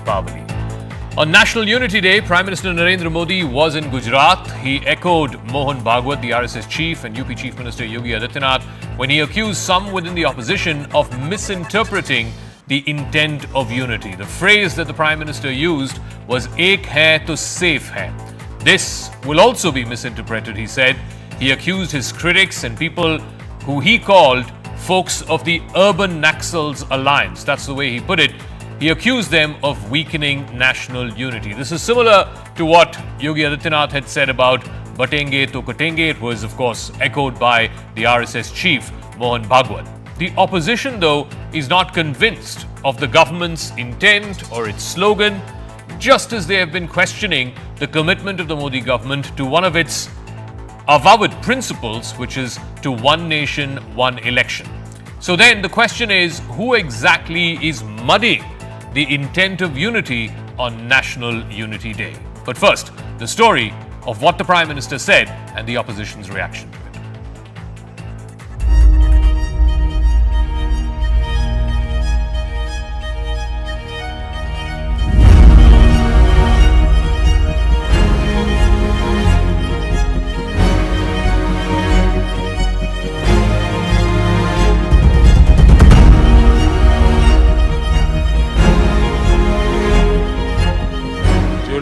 Deepavali. On National Unity Day, Prime Minister Narendra Modi was in Gujarat. He echoed Mohan Bhagwat, the RSS chief, and UP Chief Minister Yogi Adityanath when he accused some within the opposition of misinterpreting the intent of unity. The phrase that the Prime Minister used was "Ek hai to safe hai." This will also be misinterpreted, he said. He accused his critics and people who he called folks of the Urban Naxals Alliance. That's the way he put it. He accused them of weakening national unity. This is similar to what Yogi Adityanath had said about Batenge to Katenge. It was, of course, echoed by the RSS chief, Mohan Bhagwat. The opposition, though, is not convinced of the government's intent or its slogan, just as they have been questioning the commitment of the Modi government to one of its avowed principles, which is to one nation, one election. So then the question is, who exactly is muddying the intent of unity on National Unity Day? But first, the story of what the Prime Minister said and the opposition's reaction to it.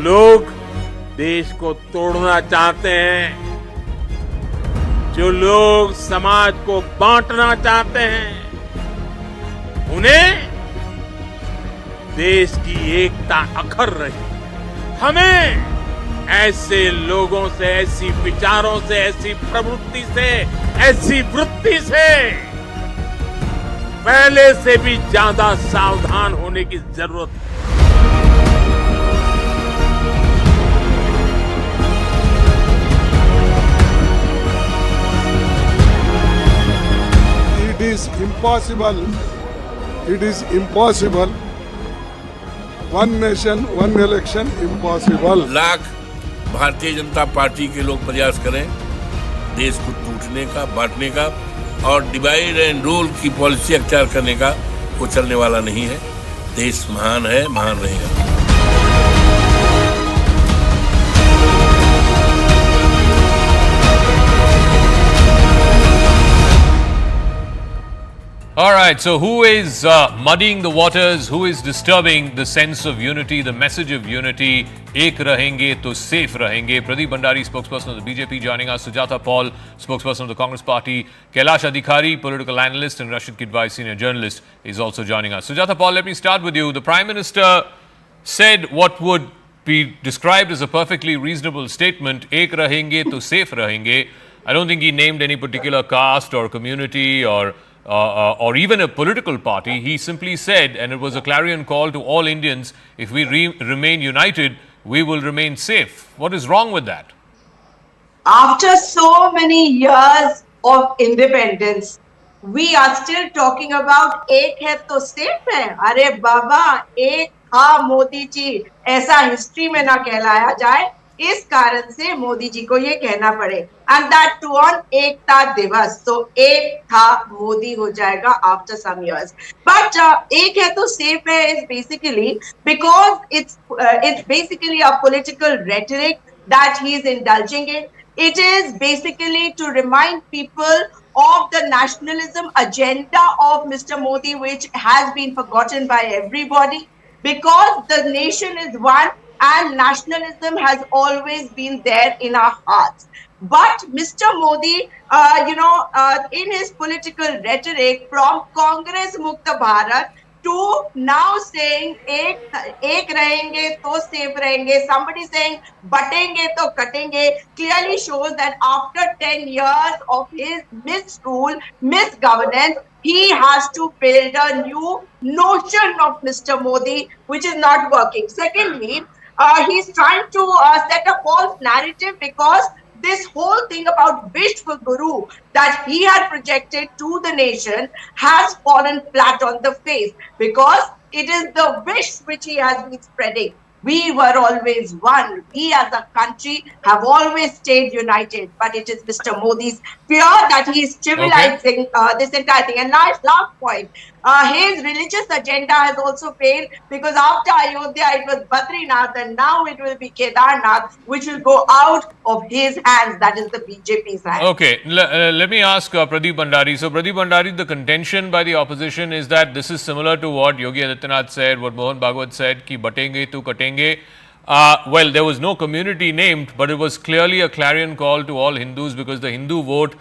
लोग देश को तोड़ना चाहते हैं, जो लोग समाज को बांटना चाहते हैं, उन्हें देश की एकता अखर रही। हमें ऐसे लोगों से, ऐसी विचारों से, ऐसी प्रवृत्ति से, ऐसी वृत्ति से पहले से भी ज्यादा सावधान होने की जरूरत है। It is impossible. One nation, one election, impossible. Lakh Bharatiya Janata party के लोग प्रयास करें देश को टूटने का, बांटने का और डिवाइड एंड रूल की पॉलिसी अख्तियार करने का, वो चलने वाला नहीं है। देश महान है, महान रहेगा। All right, so who is muddying the waters? Who is disturbing the sense of unity, the message of unity? Ek rahenge to safe rahenge. Pradeep Bhandari, spokesperson of the BJP, joining us. Sujata Paul, spokesperson of the Congress Party. Kailash Adhikari, political analyst, and Rashid Kidwai, senior journalist, is also joining us. Sujata Paul, let me start with you. The Prime Minister said what would be described as a perfectly reasonable statement, Ek rahenge to safe rahenge. I don't think he named any particular caste or community or even a political party. He simply said, and it was a clarion call to all Indians, if we remain united, we will remain safe. What is wrong with that? After so many years of independence, we are still talking about एक है तो safe है. अरे बाबा, एक था मोदी जी, ऐसा history में ना कहलाया जाए. इस कारण से मोदी जी को ये कहना पड़े, and that too on एकता दिवस. So एक था मोदी हो जाएगा after some years. But एक है तो safe है is basically because it's basically a political rhetoric that he is indulging in. It is basically to remind people of the nationalism agenda of Mr. Modi, which has been forgotten by everybody, because the nation is one. And nationalism has always been there in our hearts. But Mr. Modi, in his political rhetoric from Congress Mukta Bharat to now saying ek rahenge to safe rahenge, somebody saying batenge to katenge, clearly shows that after 10 years of his misrule, misgovernance, he has to build a new notion of Mr. Modi, which is not working. Secondly, he's trying to set a false narrative, because this whole thing about wish for Guru that he had projected to the nation has fallen flat on the face, because it is the wish which he has been spreading. We were always one. We as a country have always stayed united. But it is Mr. Modi's fear that he is trivializing this entire thing. And last point, His religious agenda has also failed, because after Ayodhya it was Badrinath and now it will be Kedarnath, which will go out of his hands, that is the BJP's hands. Okay, let me ask Pradeep Bhandari. So, Pradeep Bhandari, the contention by the opposition is that this is similar to what Yogi Adityanath said, what Mohan Bhagwat said, ki batenge tu katenge. Well, there was no community named, but it was clearly a clarion call to all Hindus, because the Hindu vote,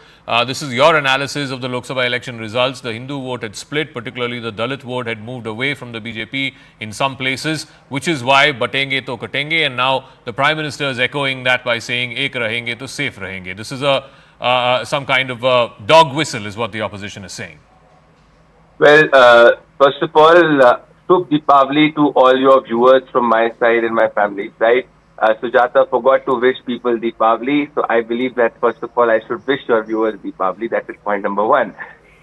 this is your analysis of the Lok Sabha election results, the Hindu vote had split, particularly the Dalit vote had moved away from the BJP in some places, which is why batenge to katenge, and now the Prime Minister is echoing that by saying ek rahenge to safe rahenge. This is some kind of a dog whistle is what the opposition is saying. Well, first of all, Shubh Deepavali to all your viewers from my side and my family side. Sujata forgot to wish people Deepavali, so I believe that first of all I should wish your viewers Deepavali. That is point number one.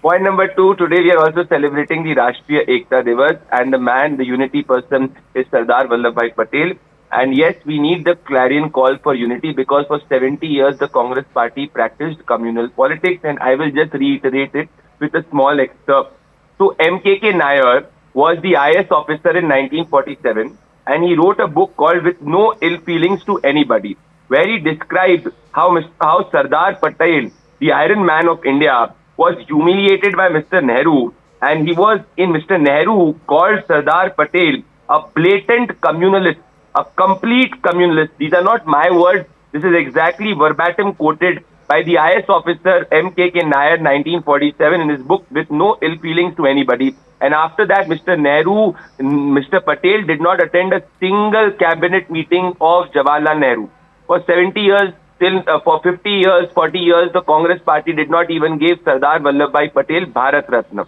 Point number two, today we are also celebrating the Rashtriya Ekta Diwas, and the man, the unity person is Sardar Vallabhai Patel. And yes, we need the clarion call for unity, because for 70 years the Congress party practiced communal politics, and I will just reiterate it with a small excerpt. So MKK Nair was the IS officer in 1947, and he wrote a book called With No Ill Feelings to Anybody, where he described how Sardar Patel, the Iron Man of India, was humiliated by Mr. Nehru, and he was in Mr. Nehru called Sardar Patel a blatant communalist, a complete communalist. These are not my words. This is exactly verbatim quoted by the IS officer MKK Nair, 1947, in his book With No Ill Feelings to Anybody. And after that, Mr. Nehru, Mr. Patel did not attend a single cabinet meeting of Jawaharlal Nehru. For 70 years, for 50 years, 40 years, the Congress party did not even give Sardar Vallabhai Patel Bharat Ratna.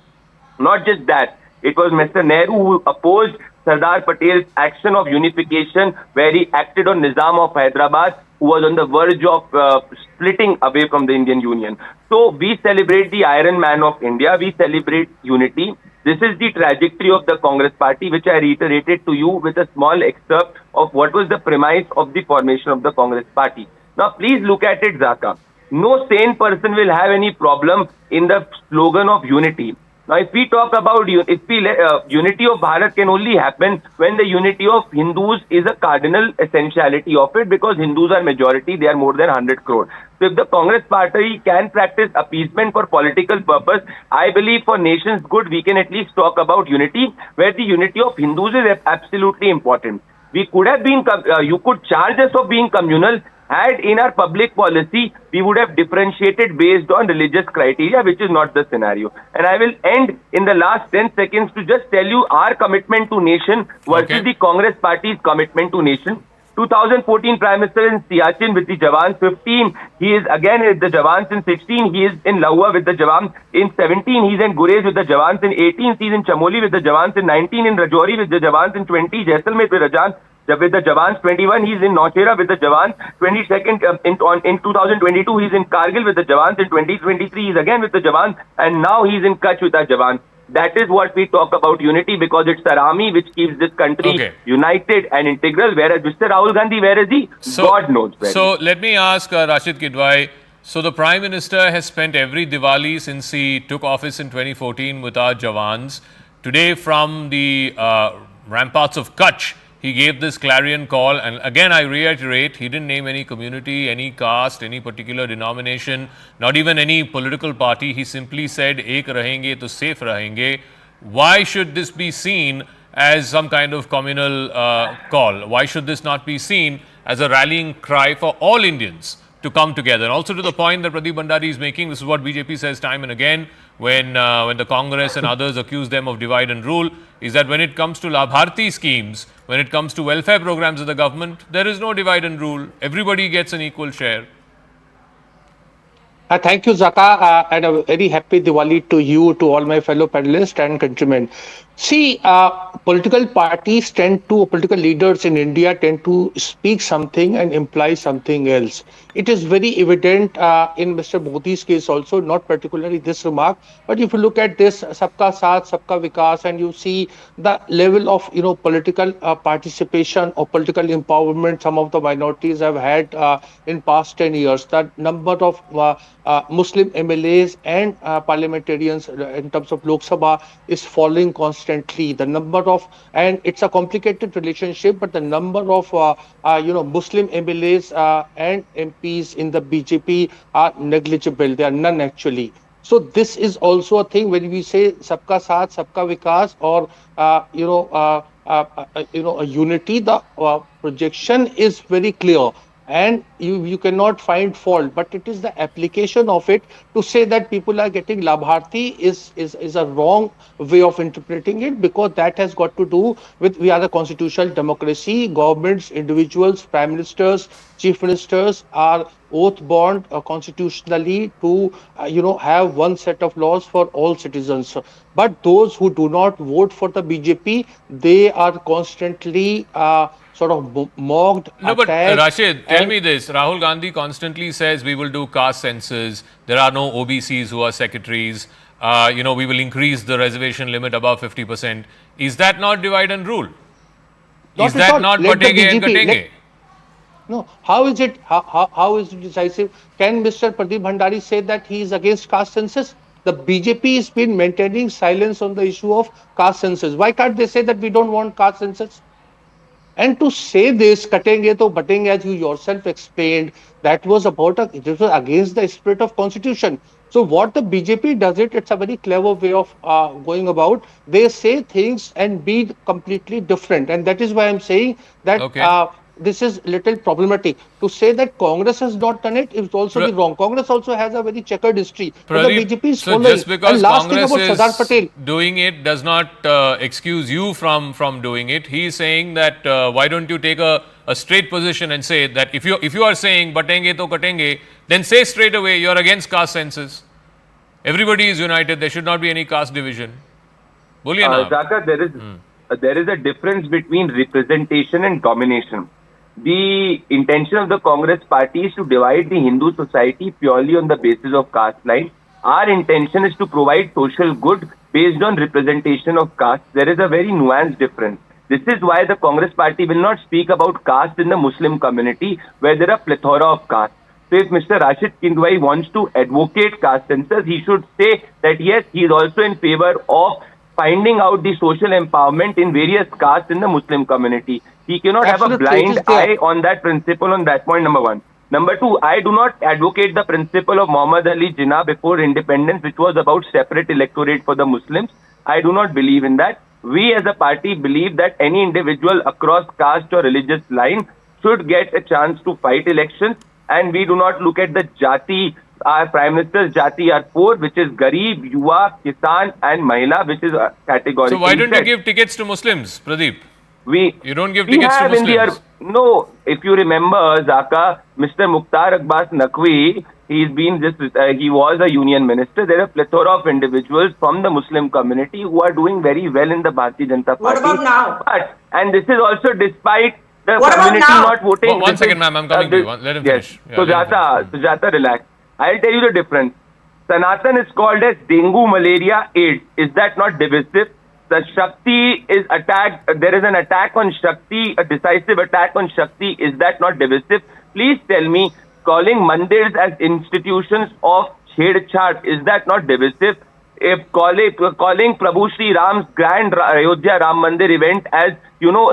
Not just that, it was Mr. Nehru who opposed Sardar Patel's action of unification, where he acted on Nizam of Hyderabad, who was on the verge of splitting away from the Indian Union. So we celebrate the Iron Man of India. We celebrate unity. This is the trajectory of the Congress party, which I reiterated to you with a small excerpt of what was the premise of the formation of the Congress party. Now, please look at it, Zakka. No sane person will have any problem in the slogan of unity. Now, if we talk about unity of Bharat can only happen when the unity of Hindus is a cardinal essentiality of it, because Hindus are majority, they are more than 100 crore. So if the Congress party can practice appeasement for political purpose, I believe for nation's good, we can at least talk about unity, where the unity of Hindus is absolutely important. We could have been, you could charge us of being communal. Had in our public policy, we would have differentiated based on religious criteria, which is not the scenario. And I will end in the last 10 seconds to just tell you our commitment to nation versus the Congress party's commitment to nation. 2014 Prime Minister in Siachen with the Jawans. 15, he is again with the Jawans. In 16, he is in Lahua with the Jawans. In 17, he is in Gurez with the Jawans. In 18, he is in Chamoli with the Jawans. In 19, in Rajouri with the Jawans. In 20, Jaisalmer with Rajan. With the Jawans. 21, he's in Naushera with the Jawans. 22nd, in 2022, he's in Kargil with the Jawans. In 2023, he's again with the Jawans. And now he's in Kutch with the Jawans. That is what we talk about unity, because it's our army which keeps this country united and integral. Whereas Mr. Rahul Gandhi, where is he? God knows where. So let me ask Rashid Kidwai. So the Prime Minister has spent every Diwali since he took office in 2014 with our Jawans. Today, from the ramparts of Kutch, he gave this clarion call, and again I reiterate, he didn't name any community, any caste, any particular denomination, not even any political party. He simply said, "Ek rahenge to safe rahenge." Why should this be seen as some kind of communal call? Why should this not be seen as a rallying cry for all Indians to come together? And also to the point that Pradeep Bhandari is making, this is what BJP says time and again when the Congress and others accuse them of divide and rule, is that when it comes to Labharti schemes, when it comes to welfare programs of the government, there is no divide and rule. Everybody gets an equal share. Thank you, Zakka, and a very happy Diwali to you, to all my fellow panelists and countrymen. See, political parties political leaders in India tend to speak something and imply something else. It is very evident in Mr. Modi's case also, not particularly this remark, but if you look at this Sabka Saath, Sabka Vikas, and you see the level of political participation or political empowerment some of the minorities have had in past 10 years, the number of Muslim MLAs and parliamentarians in terms of Lok Sabha is falling constantly. The number of, and it's a complicated relationship, but the number of Muslim MLAs and MPs in the BJP are negligible. They are none actually. So this is also a thing when we say Sabka Saath, Sabka Vikas, or a unity. The projection is very clear, and you cannot find fault, but it is the application of it to say that people are getting labharthi is a wrong way of interpreting it, because that has got to do with, we are a constitutional democracy. Governments, individuals, prime ministers, chief ministers are oath bound constitutionally to have one set of laws for all citizens. But those who do not vote for the BJP, they are constantly sort of mocked, No, but attacked. Rashid, tell me this. Rahul Gandhi constantly says we will do caste census. There are no OBCs who are secretaries. We will increase the reservation limit above 50%. Is that not divide and rule? Is that not batenge and katenge? No, how is it? How is it decisive? Can Mr. Pradeep Bhandari say that he is against caste census? The BJP has been maintaining silence on the issue of caste census. Why can't they say that we don't want caste census? And to say this, katenge to batenge, as you yourself explained, that was it was against the spirit of constitution. So what the BJP does it's a very clever way of going about. They say things and be completely different. And that is why I'm saying that this is little problematic. To say that Congress has not done it is also be wrong. Congress also has a very checkered history. But the BJP is following. Just because and last Congress thing about Sardar Patel, is doing it does not excuse you from doing it. He is saying that why don't you take a straight position and say that if you are saying batenge to katenge, then say straight away you're against caste census. Everybody is united. There should not be any caste division. Boliye na. Zakka, there is a difference between representation and domination. The intention of the Congress party is to divide the Hindu society purely on the basis of caste line. Our intention is to provide social good based on representation of caste. There is a very nuanced difference. This is why the Congress party will not speak about caste in the Muslim community, where there are plethora of castes. So if Mr. Rashid Kindwai wants to advocate caste census, he should say that yes, he is also in favor of finding out the social empowerment in various castes in the Muslim community. He cannot have a blind eye on that principle on that point, number one. Number two, I do not advocate the principle of Muhammad Ali Jinnah before independence, which was about separate electorate for the Muslims. I do not believe in that. We as a party believe that any individual across caste or religious line should get a chance to fight elections, and we do not look at the Jati. Our Prime Minister's Jati are four, which is Garib, Yuva, Kisan and Mahila, which is a category. So why don't you give tickets to Muslims, Pradeep? You don't give we tickets to have Muslims. No, if you remember, Zakka, Mr. Mukhtar Abbas Naqvi, he was a union minister. There are a plethora of individuals from the Muslim community who are doing very well in the Bharatiya Janata Party. What about now? And this is also despite the What about community now? not voting. One second, ma'am, I'm coming to you. Let him yes. finish. Yeah, Sujata, relax. I'll tell you the difference. Sanatan is called as dengue, malaria, AIDS. Is that not divisive? The Shakti is attacked. There is an attack on Shakti, a decisive attack on Shakti. Is that not divisive? Please tell me, calling mandirs as institutions of chhed-chhat, is that not divisive? If calling Prabhu Sri Ram's grand Ayodhya Ram Mandir event as,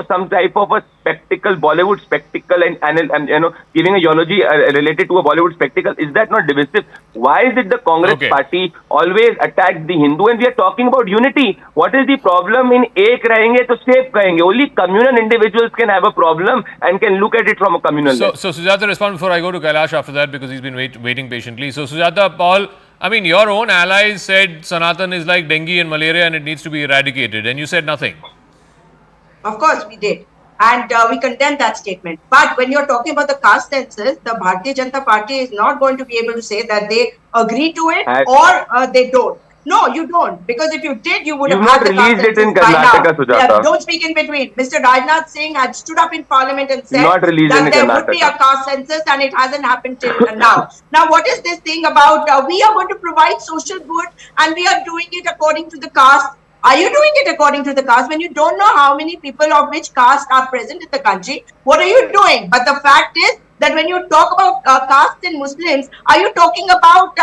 some type of a spectacle, Bollywood spectacle, and giving a eulogy related to a Bollywood spectacle, is that not divisive? Why is it the Congress party always attacks the Hindu? And we are talking about unity. What is the problem in ek rahenge to safe kahenge? Only communal individuals can have a problem and can look at it from a communal level. So Sujata, respond before I go to Kailash after that, because he's been waiting patiently. So Sujata, Paul, I mean, your own allies said Sanatan is like dengue and malaria and it needs to be eradicated, and you said nothing. Of course, we did. And we condemn that statement. But when you're talking about the caste census, the Bharatiya Janata Party is not going to be able to say that they agree to it or they don't. No, you don't. Because if you did, you would You've have not had the caste released it in census by now. Karnataka, Sujata. Yeah, don't speak in between. Mr. Rajnath Singh had stood up in Parliament and said Not released that in there would be a Karnataka. caste census, and it hasn't happened till now. Now, what is this thing about we are going to provide social good and we are doing it according to the caste? Are you doing it according to the caste when you don't know how many people of which caste are present in the country? What are you doing? But the fact is that when you talk about castes in Muslims, are you talking about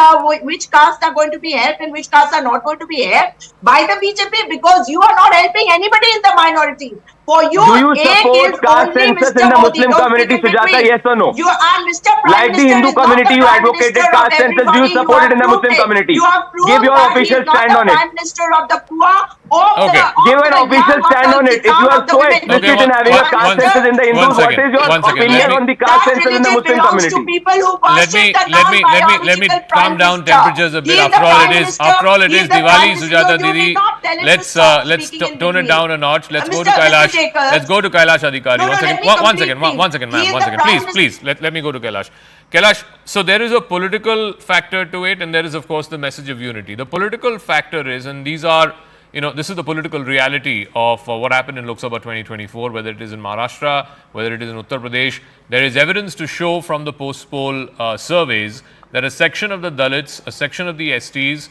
which castes are going to be helped and which castes are not going to be helped by the BJP? Because you are not helping anybody in the minority. For you, Do you A support is caste only census Mr. in the Modi. Muslim Don't community, speak in Sujata? between. Yes or no? You are Mr. Prime Like the Minister Hindu is not community, the you Prime advocated Minister of caste census. Do you everybody. support it have in the proved Muslim it. community? You have proved Give your that official he is not stand the on it. Prime Minister of the poor or Okay. Give an the official young, stand or on the it. If you kisan are of the so women. explicit Okay, in having a Prime caste Minister, census in the Hindus, what is your opinion on the caste that census in the religion Muslim belongs to community? people who worship the let me non-biological calm Prime down Minister. temperatures a He bit. is the Prime Minister. After all, it He is is the Diwali, Prime Minister. Sujata You Didi. did not tell him to Let's stop let's speaking in tone it between. down a notch. Let's go to Mr. Kailash. Jacob. Let's go to Kailash Adhikari. No, One second. let me One complete second. things. One second, He ma'am. is One the second. Prime Please. Let me go to Kailash. Kailash, so there is a political factor to it, and there is, of course, the message of unity. The political factor is, and these are, this is the political reality of what happened in Lok Sabha 2024, whether it is in Maharashtra, whether it is in Uttar Pradesh. There is evidence to show from the post-poll surveys that a section of the Dalits, a section of the STs,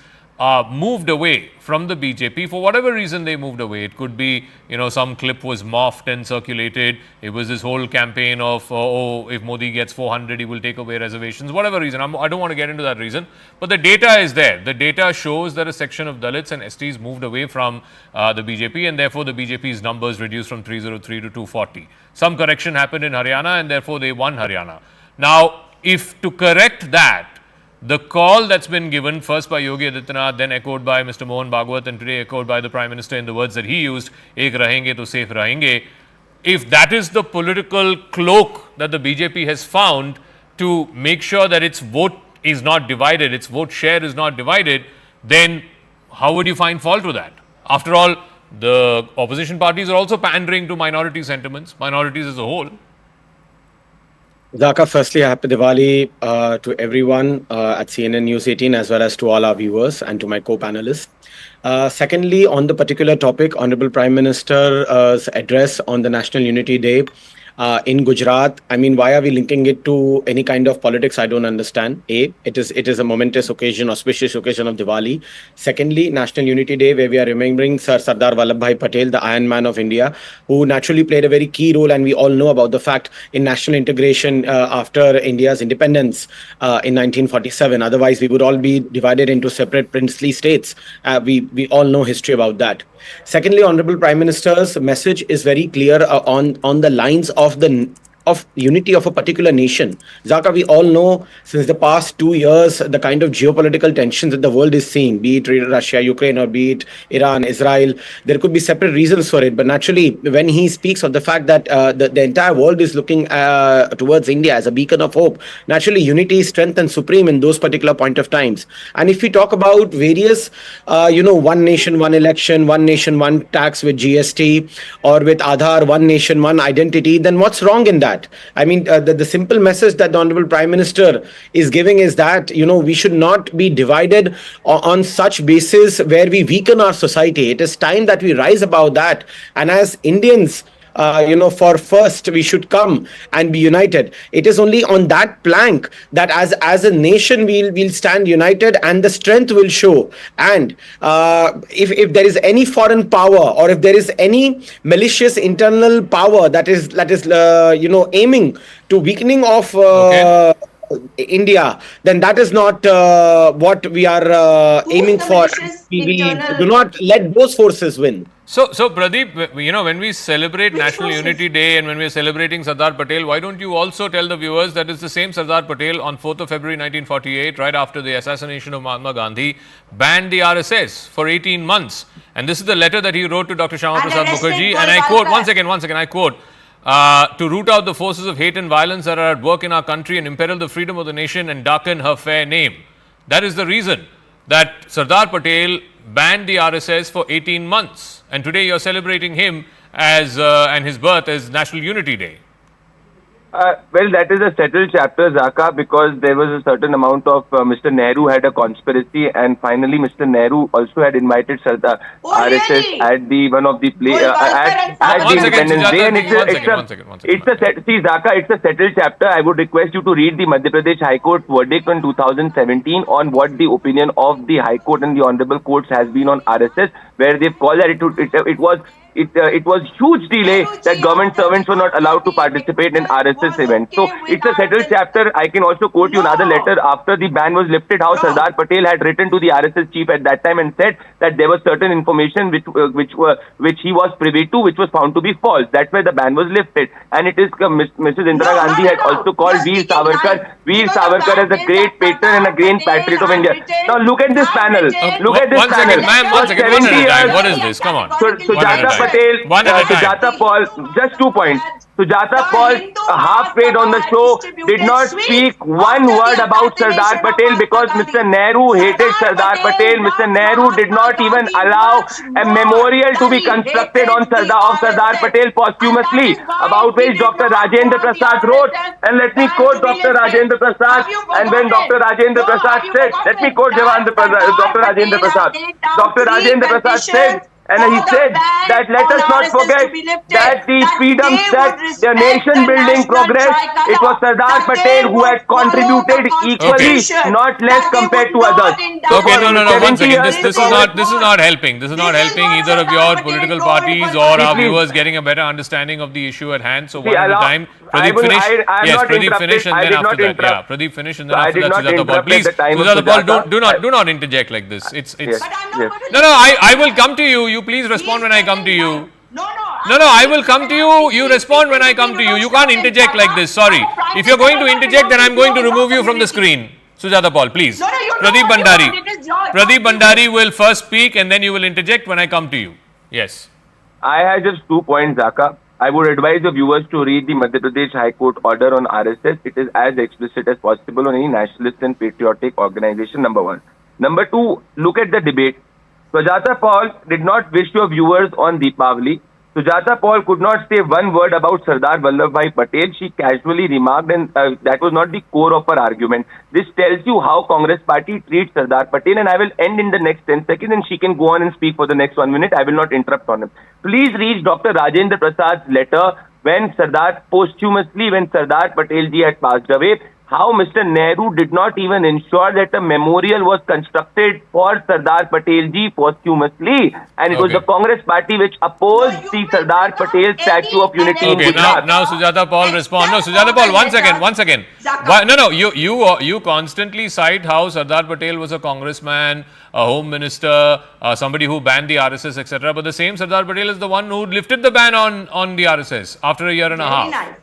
moved away from the BJP. For whatever reason they moved away. It could be, some clip was morphed and circulated. It was this whole campaign of, if Modi gets 400, he will take away reservations. Whatever reason. I don't want to get into that reason. But the data is there. The data shows that a section of Dalits and STs moved away from the BJP, and therefore the BJP's numbers reduced from 303 to 240. Some correction happened in Haryana, and therefore they won Haryana. Now, if to correct that, the call that's been given first by Yogi Adityanath, then echoed by Mr. Mohan Bhagwat, and today echoed by the Prime Minister in the words that he used, "Ek rahenge to safe rahenge." If that is the political cloak that the BJP has found to make sure that its vote is not divided, its vote share is not divided, then how would you find fault with that? After all, the opposition parties are also pandering to minority sentiments, minorities as a whole. Zakka, firstly, happy Diwali to everyone at CNN News 18 as well as to all our viewers and to my co-panelists. Secondly, on the particular topic, Honorable Prime Minister's address on the National Unity Day in Gujarat. I mean, why are we linking it to any kind of politics? I don't understand. It is a momentous occasion, auspicious occasion of Diwali. Secondly, National Unity Day, where we are remembering Sardar Vallabhai Patel, the Iron Man of India, who naturally played a very key role, and we all know about the fact in national integration after India's independence in 1947. Otherwise, we would all be divided into separate princely states. We all know history about that. Secondly, Honorable Prime Minister's message is very clear on the lines of unity of a particular nation. Zakka, we all know since the past 2 years the kind of geopolitical tensions that the world is seeing, be it Russia, Ukraine, or be it Iran, Israel. There could be separate reasons for it. But naturally, when he speaks of the fact that the entire world is looking towards India as a beacon of hope, naturally unity is strength and supreme in those particular point of times. And if we talk about various, one nation, one election, one nation, one tax with GST, or with Aadhaar, one nation, one identity, then what's wrong in that? I mean, the simple message that the Honorable Prime Minister is giving is that, we should not be divided on such basis where we weaken our society. It is time that we rise above that. And as Indians, for first we should come and be united. It is only on that plank that as a nation we'll stand united and the strength will show. And if there is any foreign power, or if there is any malicious internal power that is aiming to weakening of India, then that is not what we are aiming for. We do not let those forces win. So Pradeep, when we celebrate National Unity Day and when we are celebrating Sardar Patel, why don't you also tell the viewers that it's the same Sardar Patel on 4th of February 1948, right after the assassination of Mahatma Gandhi, banned the RSS for 18 months. And this is the letter that he wrote to Dr. Shyama Prasad Mukherjee, and I quote, one second, I quote, to root out the forces of hate and violence that are at work in our country and imperil the freedom of the nation and darken her fair name. That is the reason that Sardar Patel banned the RSS for 18 months. And today you're celebrating him as and his birth as National Unity Day. Well, that is a settled chapter, Zakka, because there was a certain amount of Mr. Nehru had a conspiracy, and finally Mr. Nehru also had invited Sardar RSS really? at the one of the at the One second, Independence Day, and Sujata, see, Zakka, it's a settled chapter. I would request you to read the Madhya Pradesh High Court verdict on 2017 on what the opinion of the High Court and the Honorable Courts has been on RSS, where they've called that it was huge delay that government servants were not allowed to participate in RSS events. So it's a settled chapter. I can also quote you another letter after the ban was lifted, how Sardar Patel had written to the RSS chief at that time and said that there was certain information which he was privy to, which was found to be false. That's why the ban was lifted. And it is Mrs. Indira Gandhi had also called Veer Savarkar as a great patron and a great patriot of India. Now look at this panel. Look at this panel. One second, one at a time. What is this? Come on. Sujata Patel, Sujata Paul, just 2 points. Sujata Paul, half-paid on the show, did not speak one word about Sardar Patel because Mr. Nehru hated Sardar Patel. Mr. Nehru did not even allow a memorial to be constructed on Sardar Patel posthumously, about which Dr. Rajendra Prasad wrote. And let me quote Dr. Rajendra Prasad. And when Dr. Rajendra Prasad said, let me quote Dr. Rajendra Prasad. Dr. Rajendra Prasad said, and he said that let us not forget that the freedom that the nation building progress, it was Sardar Patel who had contributed equally, not less compared to others. Okay, no. One second. This is not helping. This is not helping either of your political parties or our viewers getting a better understanding of the issue at hand. So one at a time. Pradeep, finish. Yes, Pradeep, finish, and then after that. Yeah, Pradeep, finish, and then after that, Sujata Paul. Please, Sujata Paul, do not interject like this. It's. No. I will come to you. You please respond when I come to you. No, I will come to you. You respond when I come to you. You can't interject like this. Sorry. If you're going to interject, then I'm going to remove you from the screen. Sujata Paul, please. Pradeep Bhandari. Pradeep Bhandari will first speak and then you will interject when I come to you. Yes. I have just 2 points, Zakka. I would advise the viewers to read the Madhya Pradesh High Court order on RSS. It is as explicit as possible on any nationalist and patriotic organization, number one. Number two, look at the debate. Sujata Paul did not wish your viewers on Deepavali. Sujata Paul could not say one word about Sardar Vallabhai Patel. She casually remarked, and that was not the core of her argument. This tells you how Congress party treats Sardar Patel, and I will end in the next 10 seconds and she can go on and speak for the next 1 minute. I will not interrupt on him. Please read Dr. Rajendra Prasad's letter when Sardar Patel ji had passed away, how Mr. Nehru did not even ensure that a memorial was constructed for Sardar Patel ji posthumously, and it was the Congress party which opposed the Sardar Patel statue of unity in Gujarat. Now Sujata Paul respond. No, Sujata Paul, one second. You constantly cite how Sardar Patel was a congressman, a home minister, somebody who banned the RSS, etc. But the same Sardar Patel is the one who lifted the ban on the RSS after a year and a half. Nice.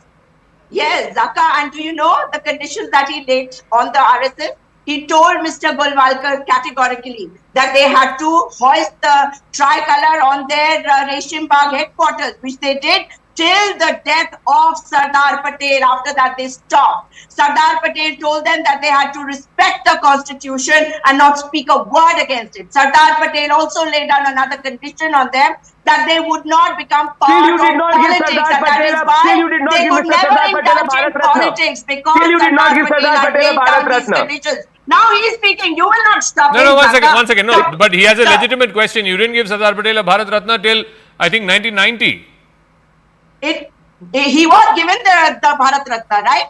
Yes, Zakka, and do you know the conditions that he laid on the RSS? He told Mr. Golwalkar categorically that they had to hoist the tricolour on their Reshim Bagh headquarters, which they did till the death of Sardar Patel. After that, they stopped. Sardar Patel told them that they had to respect the constitution and not speak a word against it. Sardar Patel also laid down another condition on them that they would not become part of politics, and that is why they would never indulge in politics because Sardar Patel had laid down these conditions. Now he is speaking. You will not stop him. No, one second. No, but he has a legitimate question. You didn't give Sardar Patel a Bharat Ratna till, I think, 1990. He was given the Bharat Ratna, right?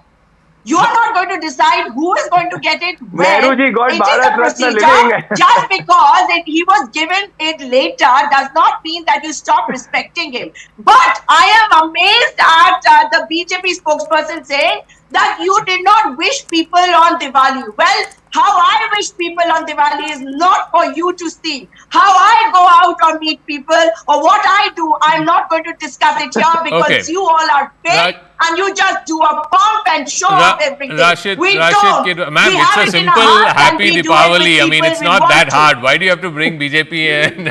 You are not going to decide who is going to get it when. Nehruji got Bharat Ratna living. Just because he was given it later does not mean that you stop respecting him. But I am amazed at the BJP spokesperson saying that you did not wish people on Diwali. Well, how I wish people on Diwali is not for you to see. How I go out or meet people or what I do, I'm not going to discuss it here because you all are fake and you just do a pump and show off everything. Rashid, ma'am, it's a simple happy Diwali. I mean, it's not that hard. Why do you have to bring BJP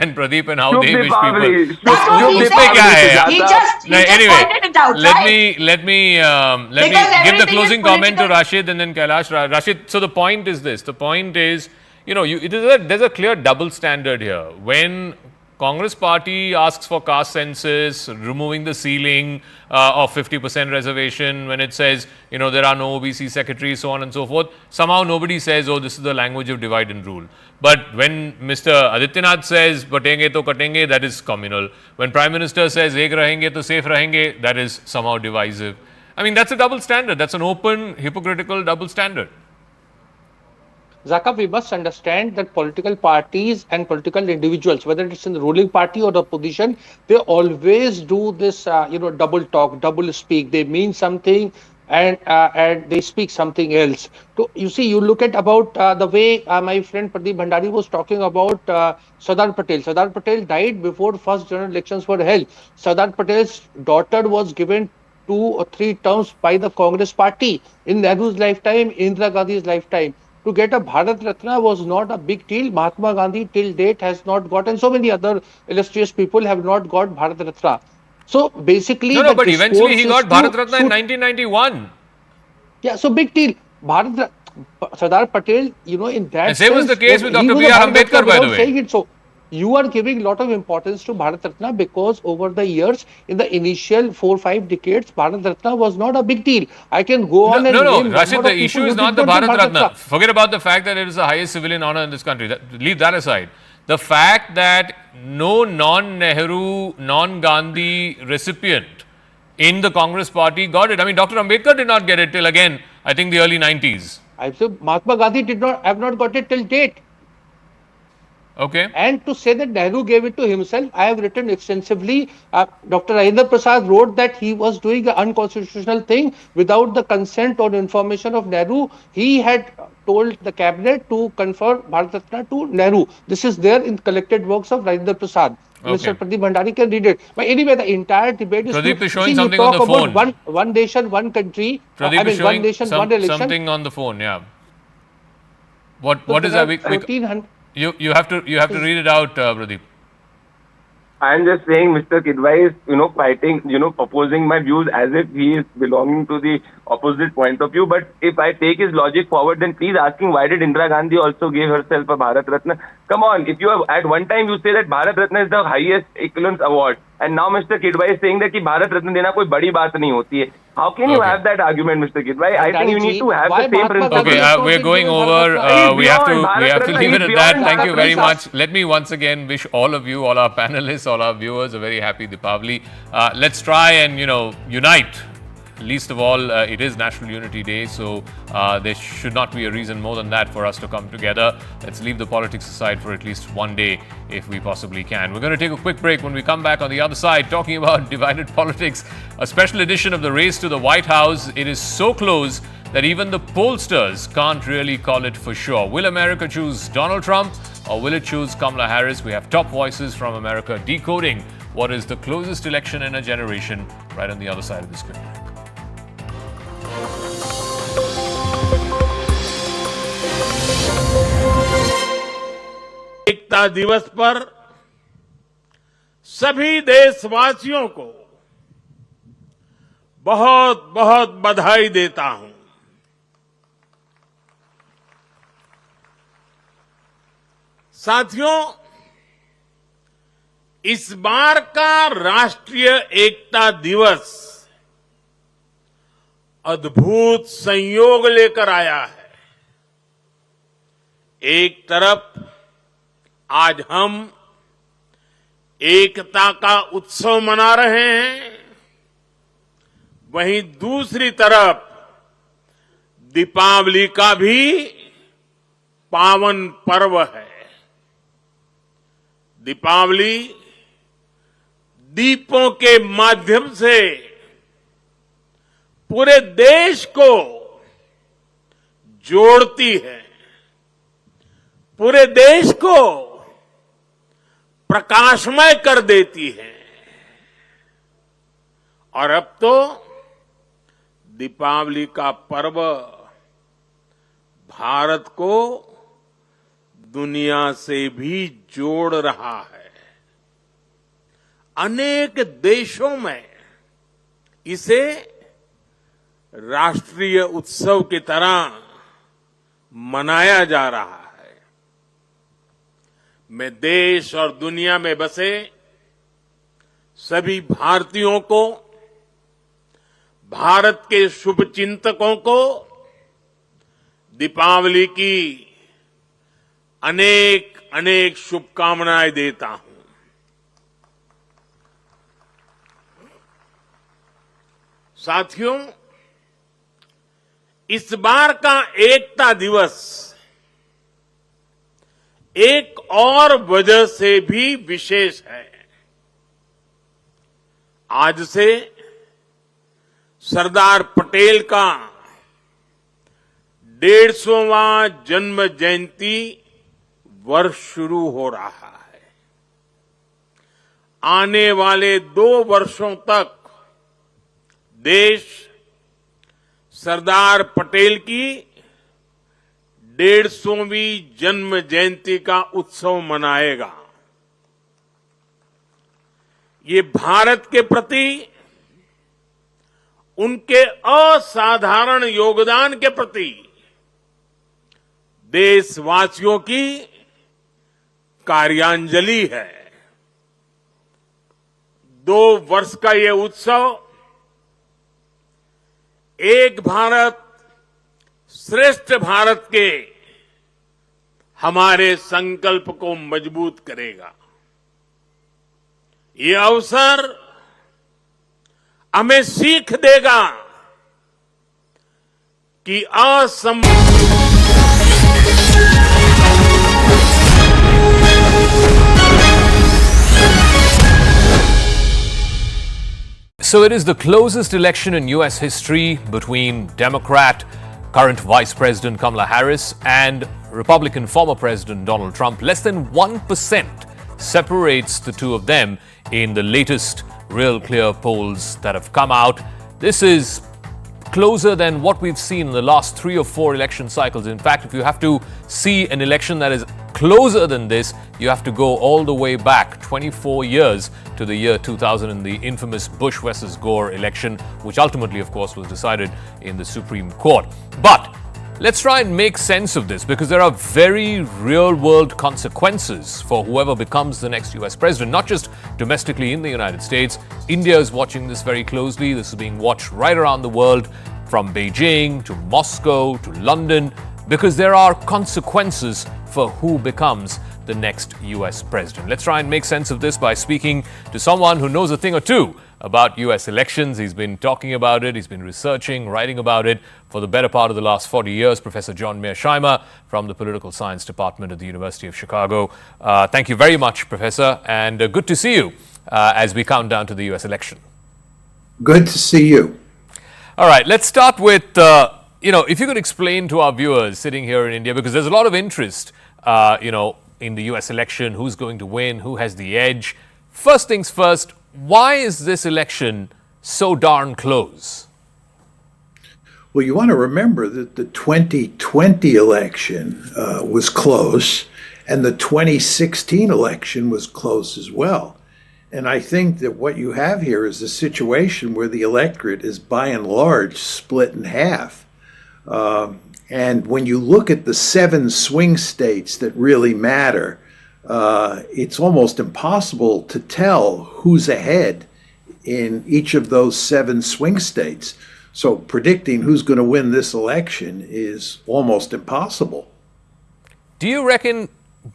and Pradeep and how they wish people? That's what he said. He just pointed it out, let me give the closing comment to Rashid and then Kailash. Rashid, so the point is this. The point is, there's a clear double standard here. When Congress party asks for caste census, removing the ceiling of 50% reservation when it says, there are no OBC secretaries, so on and so forth. Somehow nobody says, oh, this is the language of divide and rule. But when Mr. Adityanath says, batenge to katenge, that is communal. When Prime Minister says, ek rahenge to safe rahenge, that is somehow divisive. I mean, that's a double standard. That's an open, hypocritical double standard. Zakka, we must understand that political parties and political individuals, whether it's in the ruling party or the opposition, they always do this, double talk, double speak. They mean something and they speak something else. So, you see, you look at about the way my friend Pradeep Bhandari was talking about Sardar Patel. Sardar Patel died before first general elections were held. Sardar Patel's daughter was given 2 or 3 terms by the Congress party in Nehru's lifetime, Indira Gandhi's lifetime. To get a Bharat Ratna was not a big deal. Mahatma Gandhi till date has not got, and so many other illustrious people have not got Bharat Ratna. So basically, no, but eventually he got Bharat Ratna in 1991. Yeah, so big deal. Sardar Patel, in that and same was the case with Dr. B.R. Ambedkar, by the way. So you are giving a lot of importance to Bharat Ratna because over the years, in the initial 4-5 decades, Bharat Ratna was not a big deal. I can go on and name Rashid, the issue is not the Bharat Ratna. Forget about the fact that it is the highest civilian honor in this country. Leave that aside. The fact that no non-Nehru, non-Gandhi recipient in the Congress party got it. I mean, Dr. Ambedkar did not get it till again, I think the early 90s. I say Mahatma Gandhi have not got it till date. Okay. And to say that Nehru gave it to himself, I have written extensively. Dr. Rajendra Prasad wrote that he was doing an unconstitutional thing without the consent or information of Nehru. He had told the cabinet to confer Bharat Ratna to Nehru. This is there in collected works of Rajendra Prasad. Okay. Mr. Pradeep Bhandari can read it. But anyway, the entire debate is Pradeep is showing something on the phone. One nation, one country. Pradeep is showing one nation, one election. Something on the phone, yeah. What is that? 1400. You have to read it out, Pradeep. I'm just saying Mr. Kidwai is, fighting, opposing my views as if he is belonging to the opposite point of view. But if I take his logic forward, then please ask him why did Indira Gandhi also give herself a Bharat Ratna? Come on, if you have, at one time you say that Bharat Ratna is the highest excellence award. And now Mr. Kidwai is saying that ki Bharat Ratna dena koi badi baat nahi hoti hai. How can you have that argument, Mr. Kidwai? I think you need to have the same principle. Okay, we're going over. We have to leave it at that. Thank you very much. Let me once again wish all of you, all our panelists, all our viewers a very happy Diwali. Let's try and, unite. Least of all, it is National Unity Day, so there should not be a reason more than that for us to come together. Let's leave the politics aside for at least one day, if we possibly can. We're going to take a quick break. When we come back on the other side, talking about divided politics, a special edition of the race to the White House. It is so close that even the pollsters can't really call it for sure. Will America choose Donald Trump or will it choose Kamala Harris? We have top voices from America decoding what is the closest election in a generation right on the other side of the screen. एकता दिवस पर सभी देशवासियों को बहुत बहुत बधाई देता हूं। साथियों, इस बार का राष्ट्रीय एकता दिवस अद्भुत संयोग लेकर आया है। एक तरफ आज हम एकता का उत्सव मना रहे हैं, वहीं दूसरी तरफ दीपावली का भी पावन पर्व है। दीपावली दीपों के माध्यम से पूरे देश को जोड़ती है, पूरे देश को प्रकाशमय कर देती है। और अब तो दीपावली का पर्व भारत को दुनिया से भी जोड़ रहा है। अनेक देशों में इसे राष्ट्रीय उत्सव की तरह मनाया जा रहा है। मैं देश और दुनिया में बसे सभी भारतीयों को, भारत के शुभचिंतकों को दीपावली की अनेक अनेक शुभकामनाएं देता हूं। साथियों, इस बार का एकता दिवस एक और वजह से भी विशेष है। आज से सरदार पटेल का 150वां जन्म जयंती वर्ष शुरू हो रहा है। आने वाले 2 वर्षों तक देश सरदार पटेल की 150वीं जन्म जयंती का उत्सव मनाएगा। ये भारत के प्रति उनके असाधारण योगदान के प्रति देशवासियों की कार्यांजलि है। 2 वर्ष का ये उत्सव एक भारत श्रेष्ठ भारत के हमारे संकल्प को मजबूत करेगा। ये अवसर हमें सीख देगा कि So it is the closest election in US history between Democrat current Vice President Kamala Harris and Republican former President Donald Trump. Less than 1% separates the two of them in the latest Real Clear polls that have come out. This is closer than what we've seen in the last 3 or 4 election cycles. In fact, if you have to see an election that is closer than this, you have to go all the way back 24 years to the year 2000 in the infamous Bush versus Gore election, which ultimately, of course, was decided in the Supreme Court. But let's try and make sense of this, because there are very real-world consequences for whoever becomes the next US president, not just domestically in the United States. India is watching this very closely. This is being watched right around the world, from Beijing to Moscow to London, because there are consequences for who becomes the next US president. Let's try and make sense of this by speaking to someone who knows a thing or two about US elections. He's been talking about it, he's been researching, writing about it for the better part of the last 40 years. Professor John Mearsheimer from the Political Science Department at the University of Chicago. Thank you very much, Professor, and good to see you as we count down to the US election. Good to see you. All right, let's start with, if you could explain to our viewers sitting here in India, because there's a lot of interest, in the US election, who's going to win, who has the edge. First things first, why is this election so darn close? Well, you want to remember that the 2020 election was close, and the 2016 election was close as well. And I think that what you have here is a situation where the electorate is by and large split in half. And when you look at the 7 swing states that really matter, it's almost impossible to tell who's ahead in each of those 7 swing states. So predicting who's going to win this election is almost impossible. Do you reckon,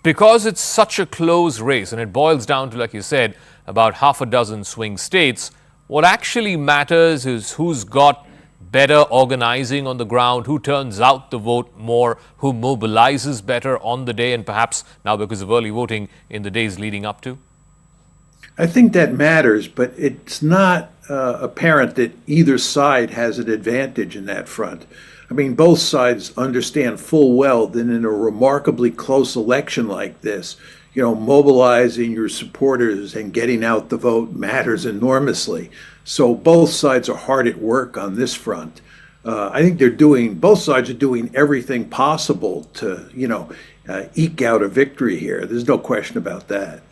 because it's such a close race and it boils down to, like you said, about half a dozen swing states, what actually matters is who's got better organizing on the ground, who turns out the vote more, who mobilizes better on the day, and perhaps now because of early voting in the days leading up to? I think that matters, but it's not apparent that either side has an advantage in that front. I mean, both sides understand full well that in a remarkably close election like this, mobilizing your supporters and getting out the vote matters enormously. So both sides are hard at work on this front. I think both sides are doing everything possible to, eke out a victory here. There's no question about that.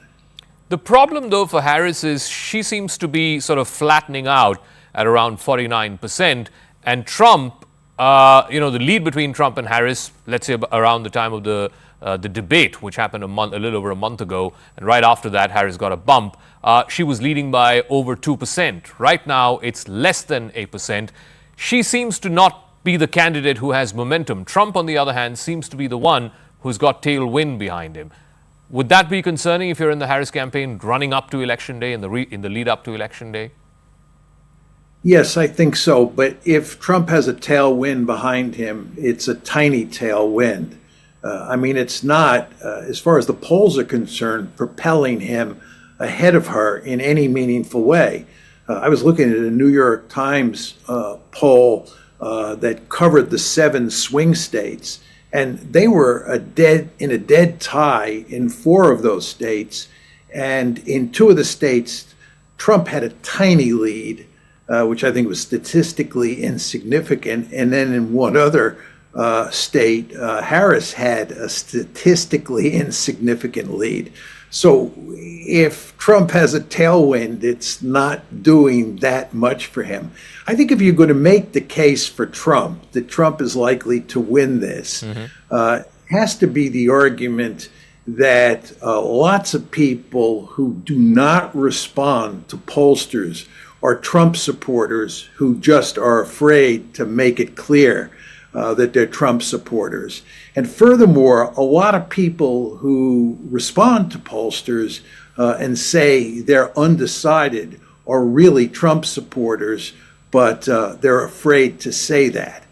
The problem, though, for Harris is she seems to be sort of flattening out at around 49%. And Trump, the lead between Trump and Harris, let's say around the time of the the debate, which happened a little over a month ago, and right after that, Harris got a bump. She was leading by over 2%. Right now, it's less than 8%. She seems to not be the candidate who has momentum. Trump, on the other hand, seems to be the one who's got tailwind behind him. Would that be concerning if you're in the Harris campaign running up to Election Day, in the lead up to Election Day? Yes, I think so. But if Trump has a tailwind behind him, it's a tiny tailwind. I mean, it's not, as far as the polls are concerned, propelling him ahead of her in any meaningful way. I was looking at a New York Times poll that covered the 7 swing states, and they were in a dead tie in 4 of those states. And in 2 of the states, Trump had a tiny lead, which I think was statistically insignificant. And then in one other state, Harris had a statistically insignificant lead. So if Trump has a tailwind, it's not doing that much for him. I think if you're going to make the case for Trump, that Trump is likely to win this, has to be the argument that lots of people who do not respond to pollsters are Trump supporters who just are afraid to make it clear that they're Trump supporters. And furthermore, a lot of people who respond to pollsters and say they're undecided are really Trump supporters, but they're afraid to say that.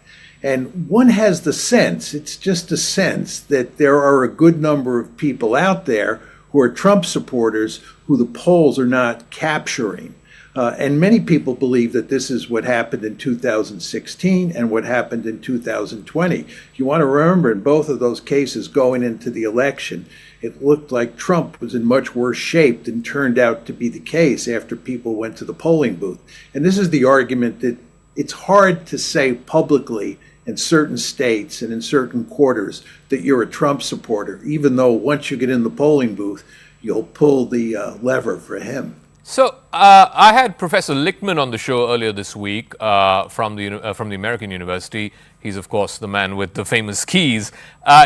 And one has the sense, it's just a sense, that there are a good number of people out there who are Trump supporters who the polls are not capturing. And many people believe that this is what happened in 2016 and what happened in 2020. You want to remember, in both of those cases going into the election, it looked like Trump was in much worse shape than turned out to be the case after people went to the polling booth. And this is the argument that it's hard to say publicly in certain states and in certain quarters that you're a Trump supporter, even though once you get in the polling booth, you'll pull the lever for him. So I had Professor Lichtman on the show earlier this week from the American University. He's, of course, the man with the famous keys.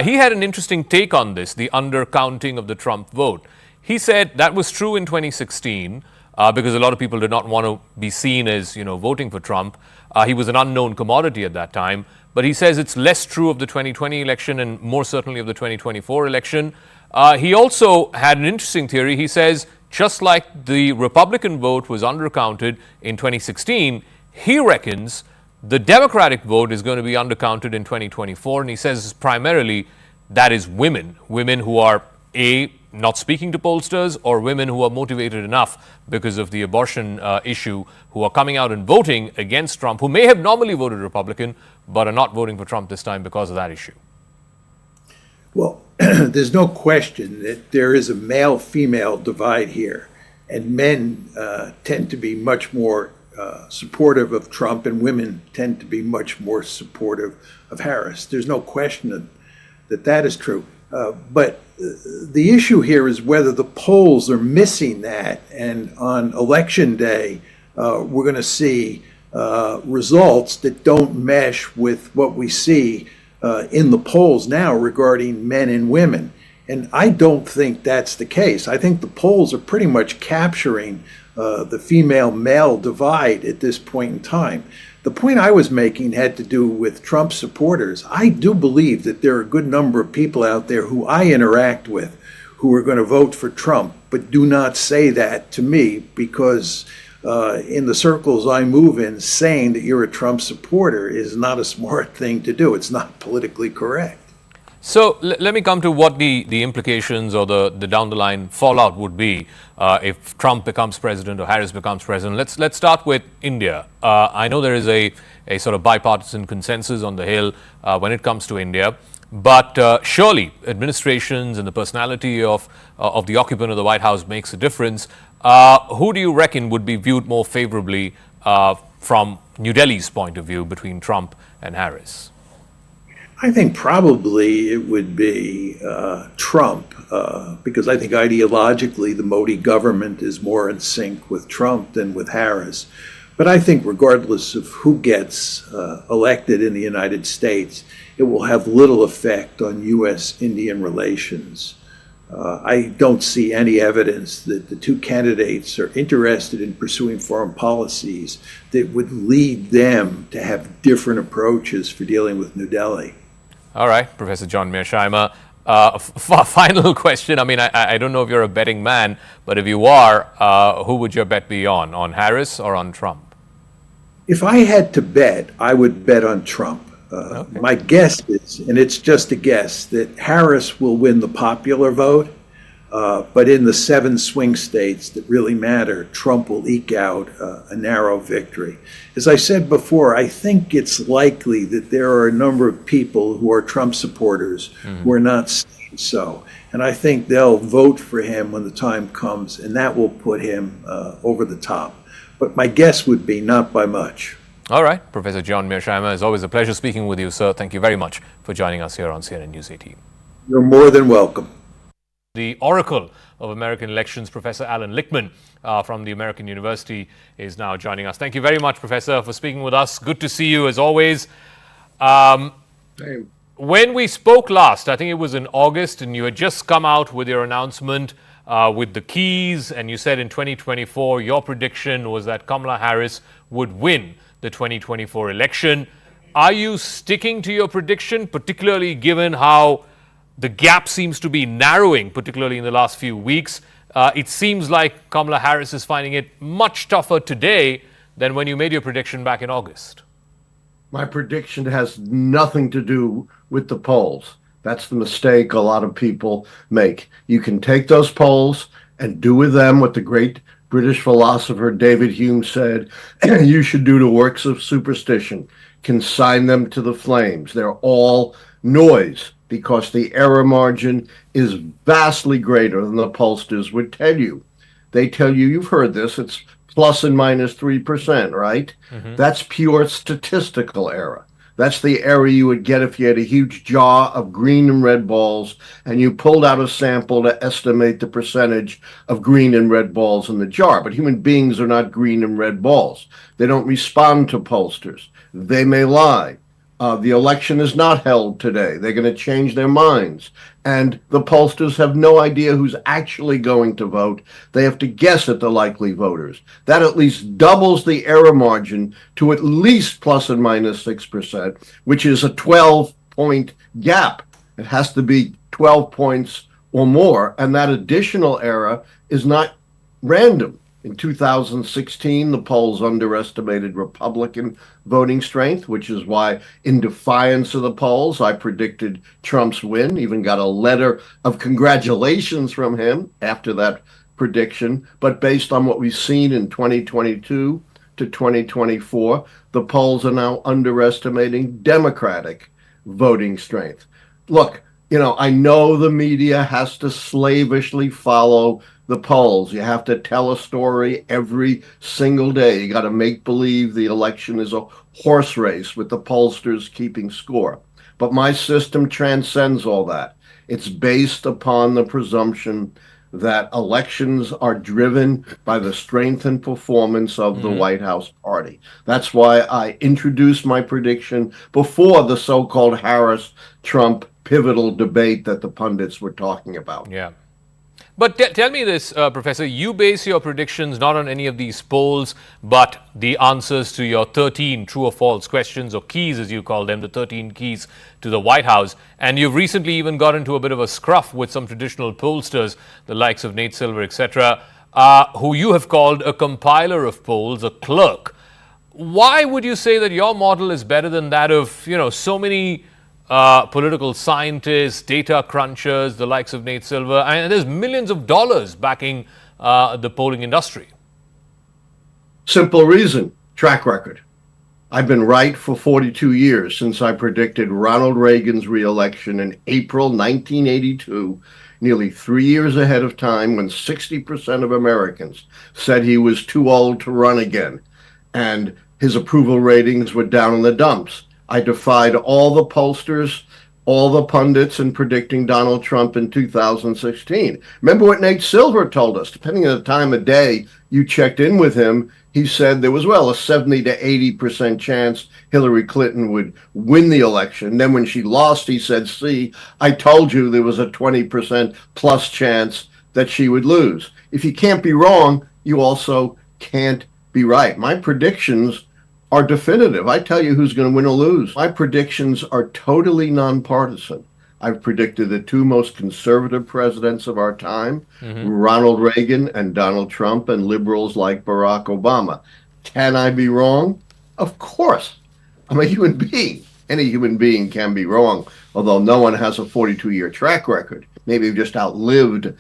He had an interesting take on this, the undercounting of the Trump vote. He said that was true in 2016 because a lot of people did not want to be seen as, voting for Trump. He was an unknown commodity at that time. But he says it's less true of the 2020 election and more certainly of the 2024 election. He also had an interesting theory. He says, just like the Republican vote was undercounted in 2016, he reckons the Democratic vote is going to be undercounted in 2024. And he says primarily that is women who are not speaking to pollsters, or women who are motivated enough because of the abortion issue, who are coming out and voting against Trump, who may have normally voted Republican, but are not voting for Trump this time because of that issue. Well, there's no question that there is a male-female divide here, and men tend to be much more supportive of Trump, and women tend to be much more supportive of Harris. There's no question that is true. But the issue here is whether the polls are missing that, and on Election Day, we're going to see results that don't mesh with what we see in the polls now regarding men and women. And I don't think that's the case. I think the polls are pretty much capturing the female-male divide at this point in time. The point I was making had to do with Trump supporters. I do believe that there are a good number of people out there who I interact with who are going to vote for Trump, but do not say that to me because in the circles I move in, saying that you're a Trump supporter is not a smart thing to do. It's not politically correct. So let me come to what the implications or the down the line fallout would be if Trump becomes president or Harris becomes president. Let's start with India. I know there is a sort of bipartisan consensus on the Hill when it comes to India, but surely administrations and the personality of the occupant of the White House makes a difference. Who do you reckon would be viewed more favorably from New Delhi's point of view between Trump and Harris? I think probably it would be Trump, because I think ideologically the Modi government is more in sync with Trump than with Harris. But I think regardless of who gets elected in the United States, it will have little effect on U.S.-Indian relations. I don't see any evidence that the two candidates are interested in pursuing foreign policies that would lead them to have different approaches for dealing with New Delhi. All right, Professor John Mearsheimer. Final question. I mean, I don't know if you're a betting man, but if you are, who would your bet be on Harris or on Trump? If I had to bet, I would bet on Trump. Okay. My guess is, and it's just a guess, that Harris will win the popular vote, but in the 7 swing states that really matter, Trump will eke out a narrow victory. As I said before, I think it's likely that there are a number of people who are Trump supporters who are not saying so. And I think they'll vote for him when the time comes, and that will put him over the top. But my guess would be not by much. All right, Professor John Mearsheimer, it's always a pleasure speaking with you, sir. Thank you very much for joining us here on CNN News 18. You're more than welcome. The oracle of American elections, Professor Alan Lichtman from the American University, is now joining us. Thank you very much, Professor, for speaking with us. Good to see you as always. When we spoke last, I think it was in August, and you had just come out with your announcement with the keys, and you said in 2024 your prediction was that Kamala Harris would win the 2024 election. Are you sticking to your prediction, particularly given how the gap seems to be narrowing, particularly in the last few weeks? It seems like Kamala Harris is finding it much tougher today than when you made your prediction back in August. My prediction has nothing to do with the polls. That's the mistake a lot of people make. You can take those polls and do with them what the great British philosopher David Hume said you should do to works of superstition, consign them to the flames. They're all noise because the error margin is vastly greater than the pollsters would tell you. They tell you, you've heard this, it's plus and minus 3%, right? That's pure statistical error. That's the error you would get if you had a huge jar of green and red balls and you pulled out a sample to estimate the percentage of green and red balls in the jar. But human beings are not green and red balls. They don't respond to pollsters. They may lie. The election is not held today. They're going to change their minds. And the pollsters have no idea who's actually going to vote. They have to guess at the likely voters. That at least doubles the error margin to at least plus and minus 6%, which is a 12-point gap. It has to be 12 points or more. And that additional error is not random. In 2016, the polls underestimated Republican voting strength, which is why, in defiance of the polls, I predicted Trump's win, even got a letter of congratulations from him after that prediction. But based on what we've seen in 2022 to 2024, the polls are now underestimating Democratic voting strength. Look, I know the media has to slavishly follow the polls. You have to tell a story every single day. You got to make believe the election is a horse race with the pollsters keeping score. But my system transcends all that. It's based upon the presumption that elections are driven by the strength and performance of the White House party. That's why I introduced my prediction before the so-called Harris-Trump pivotal debate that the pundits were talking about. Yeah. But tell me this, Professor, you base your predictions not on any of these polls, but the answers to your 13 true or false questions, or keys as you call them, the 13 keys to the White House. And you've recently even got into a bit of a scruff with some traditional pollsters, the likes of Nate Silver, etc., who you have called a compiler of polls, a clerk. Why would you say that your model is better than that of, so many political scientists, data crunchers, the likes of Nate Silver, and there's millions of dollars backing the polling industry? Simple reason, track record. I've been right for 42 years since I predicted Ronald Reagan's re-election in April 1982, nearly 3 years ahead of time when 60% of Americans said he was too old to run again, and his approval ratings were down in the dumps. I defied all the pollsters all the pundits in predicting Donald Trump in 2016. Remember what Nate Silver told us? Depending on the time of day you checked in with him, he said there was, well, a 70 to 80% chance Hillary Clinton would win the election. Then when she lost, he said, see, I told you there was a 20% plus chance that she would lose. If you can't be wrong, you also can't be right. My predictions are definitive. I tell you who's going to win or lose. My predictions are totally nonpartisan. I've predicted the two most conservative presidents of our time, Ronald Reagan and Donald Trump, and liberals like Barack Obama. Can I be wrong? Of course. I'm a human being. Any human being can be wrong, although no one has a 42-year track record. Maybe we've just outlived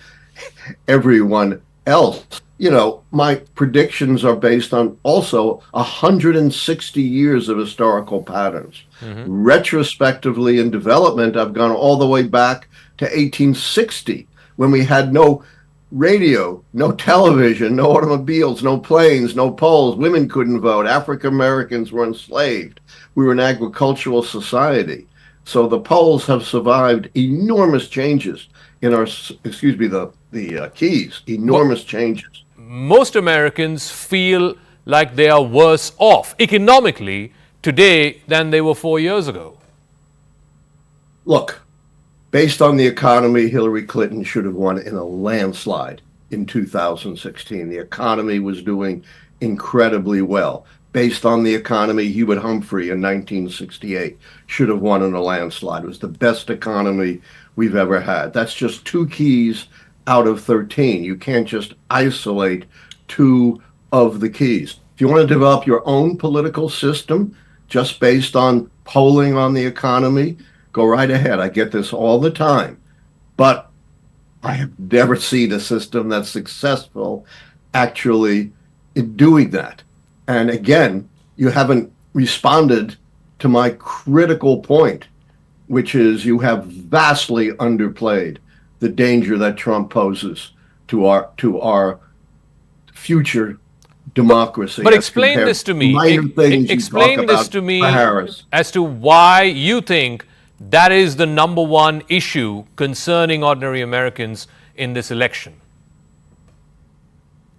everyone else. You know, my predictions are based on also 160 years of historical patterns. Retrospectively in development, I've gone all the way back to 1860, when we had no radio, no television, no automobiles, no planes, no polls. Women couldn't vote. African Americans were enslaved. We were an agricultural society. So the polls have survived enormous changes in our, the keys, enormous changes. Most Americans feel like they are worse off economically today than they were 4 years ago. Look, based on the economy, Hillary Clinton should have won in a landslide in 2016. The economy was doing incredibly well. Based on the economy, Hubert Humphrey in 1968 should have won in a landslide. It was the best economy we've ever had. That's just two keys out of 13. You can't just isolate two of the keys. If you want to develop your own political system just based on polling on the economy, go right ahead. I get this all the time. But I have never seen a system that's successful actually in doing that. And again, you haven't responded to my critical point, which is you have vastly underplayed the danger that Trump poses to our future democracy. But explain this to me. Explain this to me as to why you think that is the number one issue concerning ordinary Americans in this election.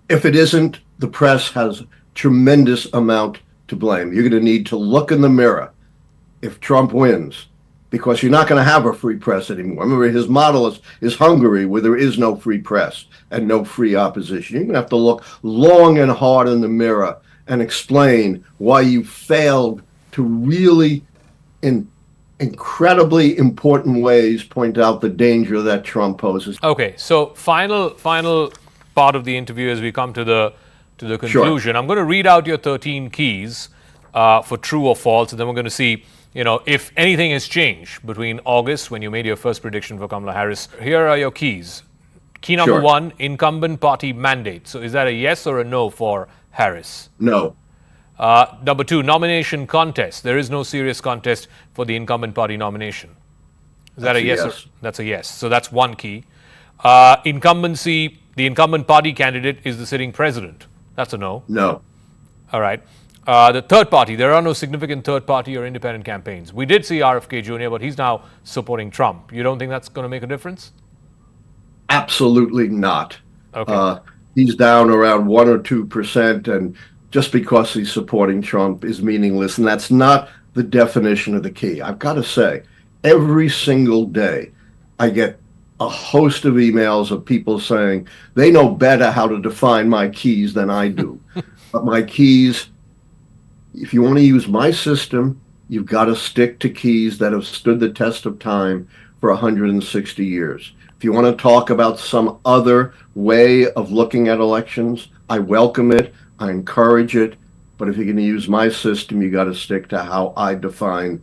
If it isn't, the press has tremendous amount to blame. You're going to need to look in the mirror if Trump wins, because you're not going to have a free press anymore. Remember, his model is Hungary, where there is no free press and no free opposition. You're going to have to look long and hard in the mirror and explain why you failed to really, in incredibly important ways, point out the danger that Trump poses. Okay, so final part of the interview as we come to the conclusion. Sure. I'm going to read out your 13 keys for true or false, and then we're going to see, if anything has changed between August, when you made your first prediction for Kamala Harris. Here are your keys. Key number 1, incumbent party mandate. So is that a yes or a no for Harris? No. Number 2, nomination contest. There is no serious contest for the incumbent party nomination. Is that a yes? That's a yes. So that's one key. Incumbency, the incumbent party candidate is the sitting president. That's a no. No. All right. The third party, there are no significant third party or independent campaigns. We did see RFK Jr., but he's now supporting Trump. You don't think that's going to make a difference? Absolutely not. Okay. He's down around 1 or 2%, and just because he's supporting Trump is meaningless, and that's not the definition of the key. I've got to say, every single day I get a host of emails of people saying they know better how to define my keys than I do. But my keys, if you want to use my system, you've got to stick to keys that have stood the test of time for 160 years. If you want to talk about some other way of looking at elections, I welcome it, I encourage it, but if you're going to use my system, you got to stick to how I define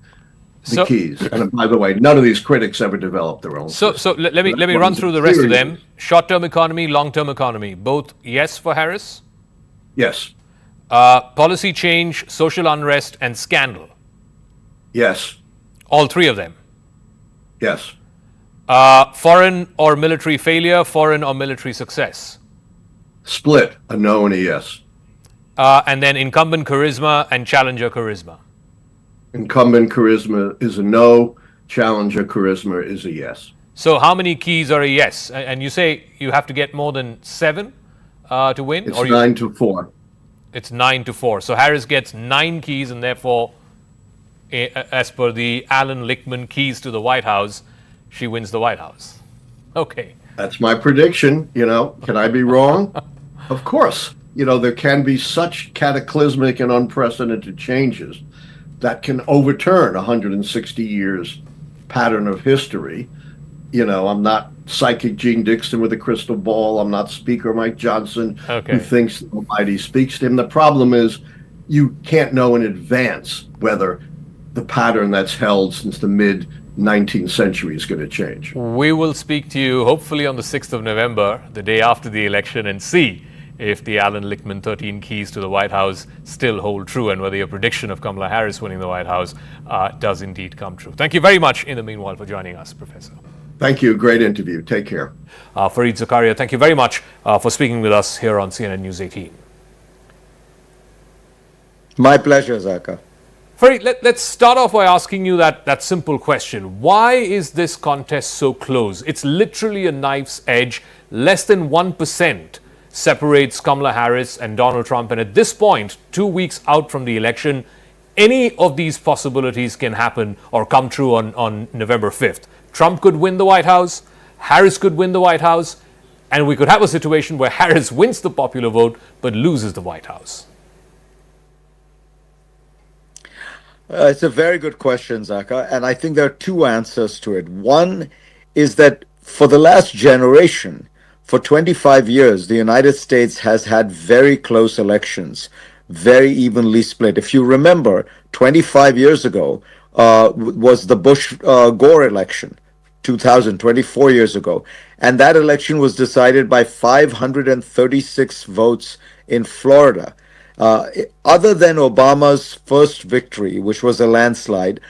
the keys. And by the way, none of these critics ever developed their own system. So let me run through the rest of them. Short-term economy, long-term economy, both yes for Harris? Yes. Policy change, social unrest, and scandal? Yes. All three of them? Yes. Foreign or military failure, foreign or military success? Split, a no and a yes. And then incumbent charisma and challenger charisma? Incumbent charisma is a no, challenger charisma is a yes. So how many keys are a yes? And you say you have to get more than 7 to win? It's 9-4. It's 9-4. So Harris gets 9 keys, and therefore, as per the Alan Lichtman keys to the White House, she wins the White House. Okay. That's my prediction. Can I be wrong? Of course. There can be such cataclysmic and unprecedented changes that can overturn 160 years pattern of history. I'm not psychic Gene Dixon with a crystal ball. I'm not Speaker Mike Johnson, who thinks the Almighty speaks to him. The problem is you can't know in advance whether the pattern that's held since the mid-19th century is going to change. We will speak to you hopefully on the 6th of November, the day after the election, and see if the Alan Lichtman 13 keys to the White House still hold true, and whether your prediction of Kamala Harris winning the White House does indeed come true. Thank you very much in the meanwhile for joining us, Professor. Thank you. Great interview. Take care. Fareed Zakaria, thank you very much for speaking with us here on CNN News 18. My pleasure, Zakka. Fareed, let's start off by asking you that simple question. Why is this contest so close? It's literally a knife's edge. Less than 1% separates Kamala Harris and Donald Trump. And at this point, 2 weeks out from the election, any of these possibilities can happen or come true on November 5th. Trump could win the White House, Harris could win the White House, and we could have a situation where Harris wins the popular vote but loses the White House. It's a very good question, Zakka, and I think there are 2 answers to it. One is that for the last generation, for 25 years, the United States has had very close elections, very evenly split. If you remember, 25 years ago was the Bush-Gore election, 24 years ago. And that election was decided by 536 votes in Florida. Other than Obama's first victory, which was a landslide,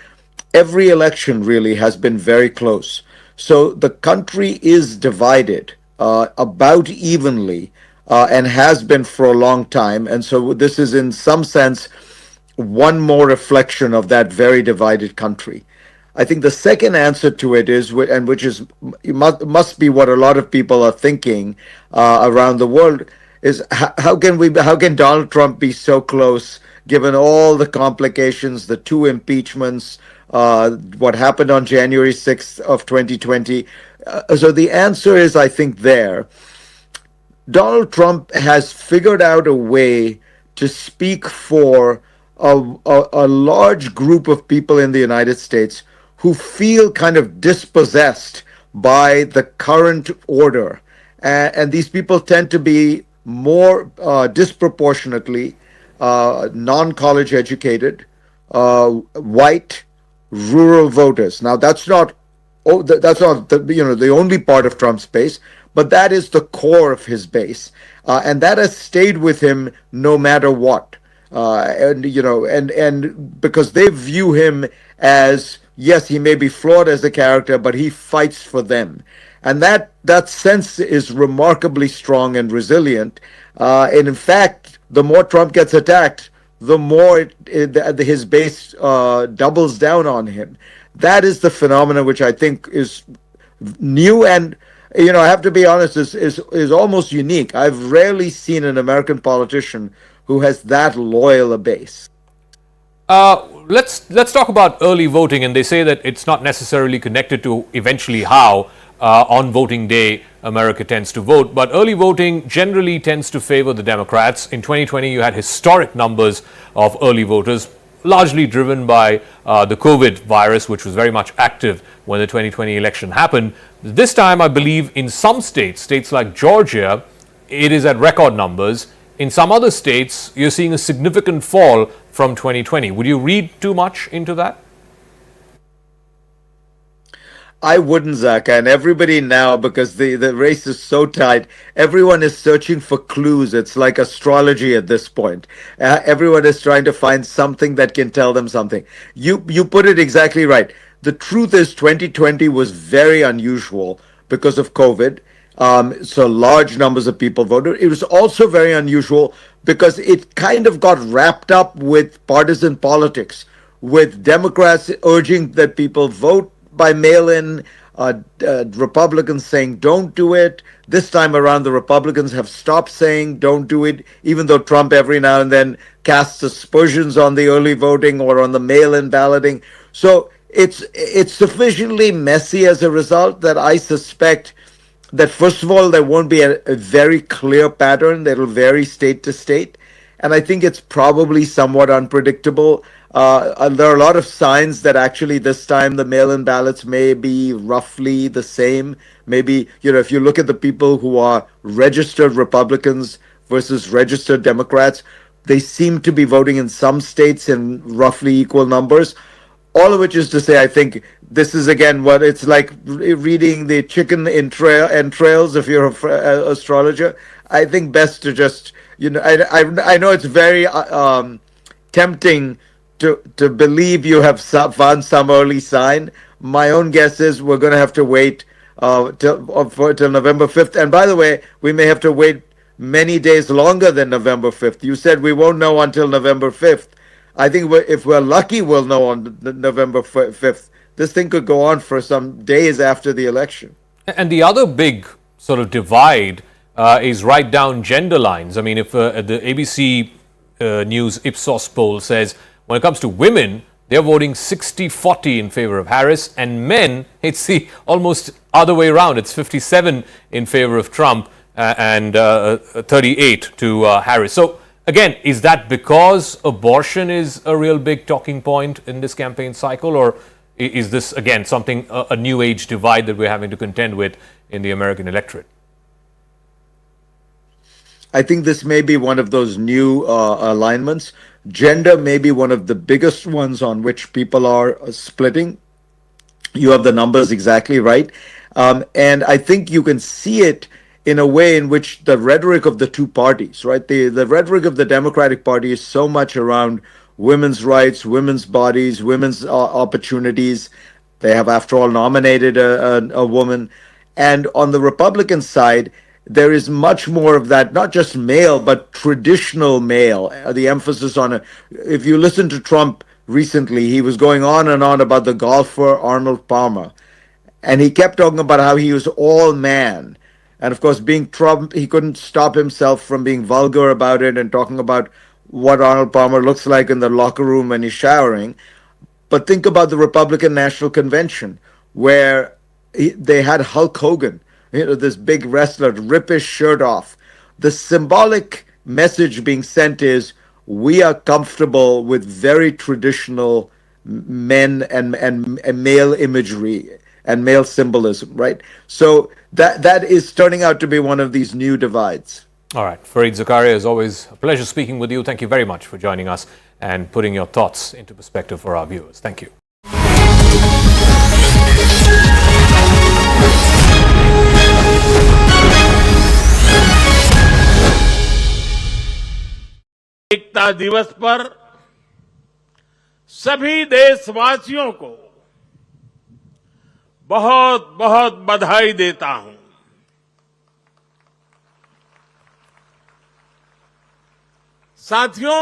every election really has been very close. So the country is divided about evenly and has been for a long time. And so this is in some sense one more reflection of that very divided country. I think the second answer to it is, and which is must be what a lot of people are thinking around the world, is how can Donald Trump be so close given all the complications, the 2 impeachments, what happened on January 6th of 2020? So the answer is, I think, there. Donald Trump has figured out a way to speak for a large group of people in the United States who feel kind of dispossessed by the current order. And these people tend to be more disproportionately non-college educated, white, rural voters. Now, that's not the only part of Trump's base, but that is the core of his base, and that has stayed with him no matter what. And because they view him as, yes, he may be flawed as a character, but he fights for them. And that sense is remarkably strong and resilient. And in fact, the more Trump gets attacked, the more his base doubles down on him. That is the phenomenon which I think is new and, I have to be honest, is almost unique. I've rarely seen an American politician who has that loyal a base. Let's talk about early voting, and they say that it's not necessarily connected to eventually how on voting day America tends to vote, but early voting generally tends to favor the Democrats. In 2020, you had historic numbers of early voters, largely driven by the COVID virus, which was very much active when the 2020 election happened. This time, I believe in some states like Georgia, it is at record numbers. In some other states, you're seeing a significant fall from 2020. Would you read too much into that? I wouldn't, Zakka, and everybody now, because the race is so tight, everyone is searching for clues. It's like astrology at this point. Everyone is trying to find something that can tell them something. You put it exactly right. The truth is 2020 was very unusual because of COVID. So large numbers of people voted. It was also very unusual because it kind of got wrapped up with partisan politics, with Democrats urging that people vote by mail-in, Republicans saying don't do it. This time around, the Republicans have stopped saying don't do it, even though Trump every now and then casts aspersions on the early voting or on the mail-in balloting. So it's sufficiently messy as a result that I suspect that, first of all, there won't be a very clear pattern that will vary state to state. And I think it's probably somewhat unpredictable. There are a lot of signs that actually this time the mail-in ballots may be roughly the same. Maybe, if you look at the people who are registered Republicans versus registered Democrats, they seem to be voting in some states in roughly equal numbers. All of which is to say, I think this is again what it's like reading the chicken entrails if you're an astrologer. I think best to just, I know it's very tempting to believe you have found some early sign. My own guess is we're going to have to wait till November 5th. And by the way, we may have to wait many days longer than November 5th. You said we won't know until November 5th. I think if we're lucky, we'll know on November 5th. This thing could go on for some days after the election. And the other big sort of divide is right down gender lines. I mean, if the ABC News Ipsos poll says when it comes to women, they're voting 60-40 in favor of Harris, and men, it's the almost other way around. It's 57 in favor of Trump and 38 to Harris. So, again, is that because abortion is a real big talking point in this campaign cycle, or is this, again, something, a new age divide that we're having to contend with in the American electorate? I think this may be one of those new alignments. Gender may be one of the biggest ones on which people are splitting. You have the numbers exactly right. And I think you can see it in a way in which the rhetoric of the two parties, right? The rhetoric of the Democratic Party is so much around women's rights, women's bodies, women's opportunities. They have, after all, nominated a woman. And on the Republican side, there is much more of that, not just male, but traditional male. The emphasis on it. If you listen to Trump recently, he was going on and on about the golfer Arnold Palmer. And he kept talking about how he was all man. And of course, being Trump, he couldn't stop himself from being vulgar about it and talking about what Arnold Palmer looks like in the locker room when he's showering. But think about the Republican National Convention, where they had Hulk Hogan, this big wrestler, rip his shirt off. The symbolic message being sent is, we are comfortable with very traditional men and male imagery and male symbolism, right? So that is turning out to be one of these new divides. All right. Fareed Zakaria, as always, a pleasure speaking with you. Thank you very much for joining us and putting your thoughts into perspective for our viewers. Thank you. एकता दिवस पर सभी देशवासियों को बहुत बहुत बधाई देता हूं। साथियों,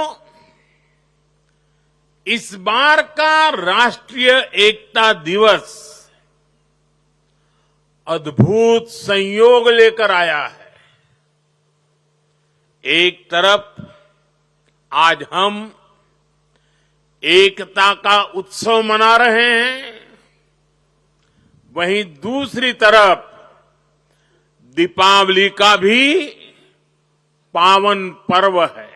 इस बार का राष्ट्रीय एकता दिवस अद्भुत संयोग लेकर आया है। एक तरफ आज हम एकता का उत्सव मना रहे हैं, वहीं दूसरी तरफ दीपावली का भी पावन पर्व है।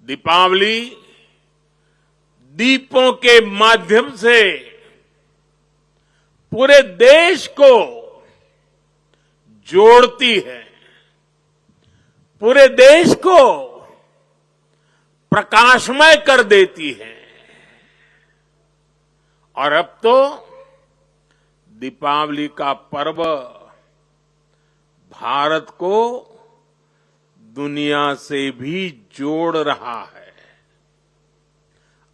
दीपावली दीपों के माध्यम से पूरे देश को जोड़ती है, पूरे देश को प्रकाशमय कर देती है। और अब तो दीपावली का पर्व भारत को दुनिया से भी जोड़ रहा है।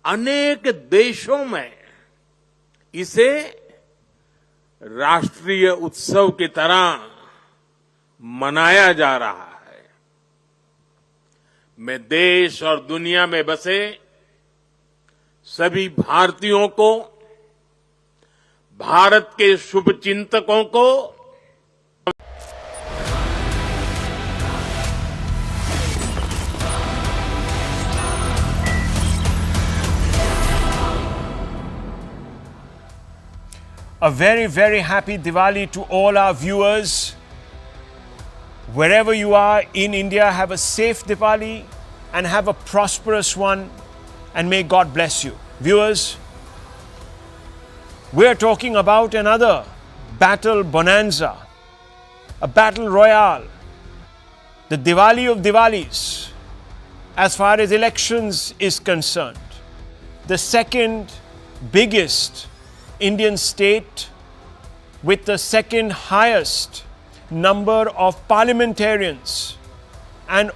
अनेक देशों में इसे राष्ट्रीय उत्सव की तरह मनाया जा रहा है। मैं देश और दुनिया में बसे सभी भारतीयों को भारत के शुभचिंतकों को A very, very happy Diwali to all our viewers. Wherever you are in India, have a safe Diwali and have a prosperous one, and may God bless you. Viewers, we're talking about another battle bonanza, a battle royale, the Diwali of Diwalis as far as elections is concerned. The second biggest Indian state with the second highest number of parliamentarians and